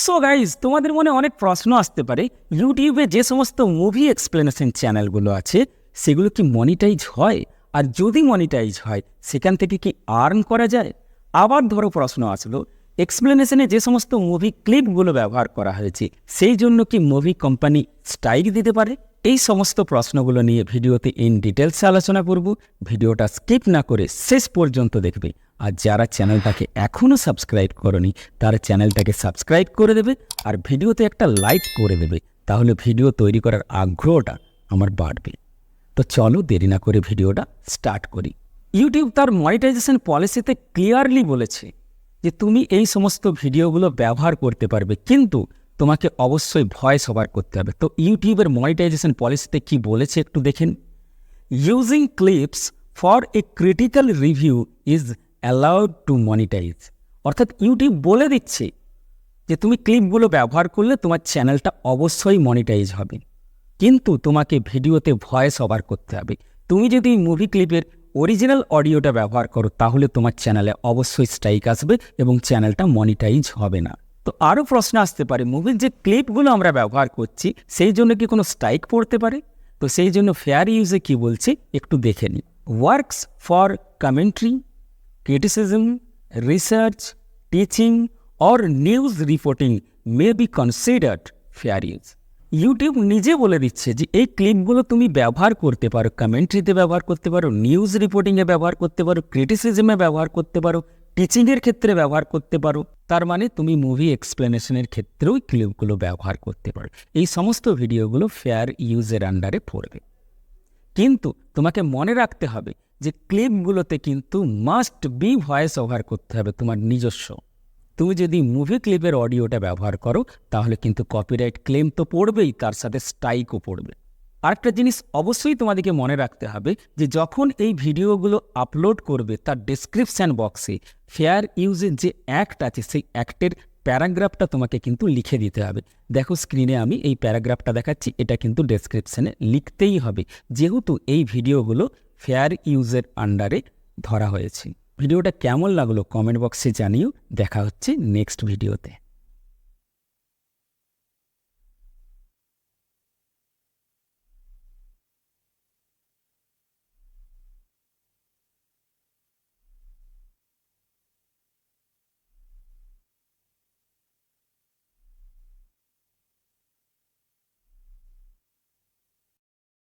So guys, তোমাদের মনে অনেক প্রশ্ন আসতে পারে, ইউটিউবে যে সমস্ত মুভি এক্সপ্লেনেশন চ্যানেলগুলো আছে সেগুলো কি মনিটাইজ হয়? আর যদি মনিটাইজ হয় সেখান থেকে কি আর্ন করা যায়? আবার ধরো প্রশ্ন আসলো, এক্সপ্লেনেশনে যে সমস্ত মুভি ক্লিপগুলো ব্যবহার করা হয়েছে সেই জন্য কি মুভি কোম্পানি স্ট্রাইক দিতে পারে? এই সমস্ত প্রশ্নগুলো নিয়ে ভিডিওতে ইন ডিটেলসে আলোচনা করব। ভিডিওটা স্কিপ না করে শেষ পর্যন্ত দেখবে। আর যারা চ্যানেলটাকে এখনও সাবস্ক্রাইব করনি তারা চ্যানেলটাকে সাবস্ক্রাইব করে দেবে আর ভিডিওতে একটা লাইক করে দেবে, তাহলে ভিডিও তৈরি করার আগ্রহটা আমার বাড়বে। তো চলো দেরি না করে ভিডিওটা স্টার্ট করি। ইউটিউব তার মনিটাইজেশন পলিসিতে ক্লিয়ারলি বলেছে যে তুমি এই সমস্ত ভিডিওগুলো ব্যবহার করতে পারবে, কিন্তু তোমাকে অবশ্যই ভয়েস ওভার করতে হবে। তো ইউটিউবের মনিটাইজেশন পলিসিতে কি বলেছে একটু দেখেন। Using clips for a critical review is allowed to monetize. অর্থাৎ ইউটিউব বলে দিচ্ছে যে তুমি ক্লিপগুলো ব্যবহার করলে তোমার চ্যানেলটা অবশ্যই মনিটাইজ হবে, কিন্তু তোমাকে ভিডিওতে ভয়েস ওভার করতে হবে। তুমি যদি মুভি ক্লিপের অরিজিনাল অডিওটা ব্যবহার করো তাহলে তোমার চ্যানেলে অবশ্যই স্ট্রাইক আসবে এবং চ্যানেলটা মনিটাইজ হবে না। তো আরও প্রশ্ন আসতে পারে, মুভির যে ক্লিপগুলো আমরা ব্যবহার করছি সেই জন্য কি কোনো স্ট্রাইক পড়তে পারে? তো সেই জন্য ফেয়ার ইউজে কি বলছে একটু দেখে নিই। Works for commentary, criticism, research, teaching or news reporting may be considered fair use. YouTube নিজে বলে দিচ্ছে যে এই ক্লিপগুলো তুমি ব্যবহার করতে পারো, কমেন্ট্রিতে ব্যবহার করতে পারো, নিউজ রিপোর্টিংয়ে ব্যবহার করতে পারো, ক্রিটিসিজমে ব্যবহার করতে পারো, টিচিংয়ের ক্ষেত্রে ব্যবহার করতে পারো। তার মানে তুমি মুভি এক্সপ্লেনেশনের ক্ষেত্রেও ক্লিপগুলো ব্যবহার করতে পারো। এই সমস্ত ভিডিওগুলো ফেয়ার ইউজের আন্ডারে পড়বে, কিন্তু তোমাকে মনে রাখতে হবে যে ক্লিপগুলোতে কিন্তু মাস্ট বি ভয়েস ওভার করতে হবে তোমার নিজস্ব। তুমি যদি মুভি ক্লিপের অডিওটা ব্যবহার করো তাহলে কিন্তু কপিরাইট ক্লেম তো পড়বেই, তার সাথে স্ট্রাইকও পড়বে। আরেকটা জিনিস অবশ্যই তোমাদেরকে মনে রাখতে হবে যে যখন এই ভিডিওগুলো আপলোড করবে তার ডেসক্রিপশান বক্সে ফেয়ার ইউজের যে অ্যাক্ট আছে সেই অ্যাক্টের প্যারাগ্রাফটা তোমাকে কিন্তু লিখে দিতে হবে। দেখো স্ক্রিনে আমি এই প্যারাগ্রাফটা দেখাচ্ছি, এটা কিন্তু ডেসক্রিপশানে লিখতেই হবে, যেহেতু এই ভিডিওগুলো ফেয়ার ইউজের আন্ডারে ধরা হয়েছে। ভিডিওটা কেমন লাগলো কমেন্ট বক্সে জানিও। দেখা হচ্ছে নেক্সট ভিডিওতে।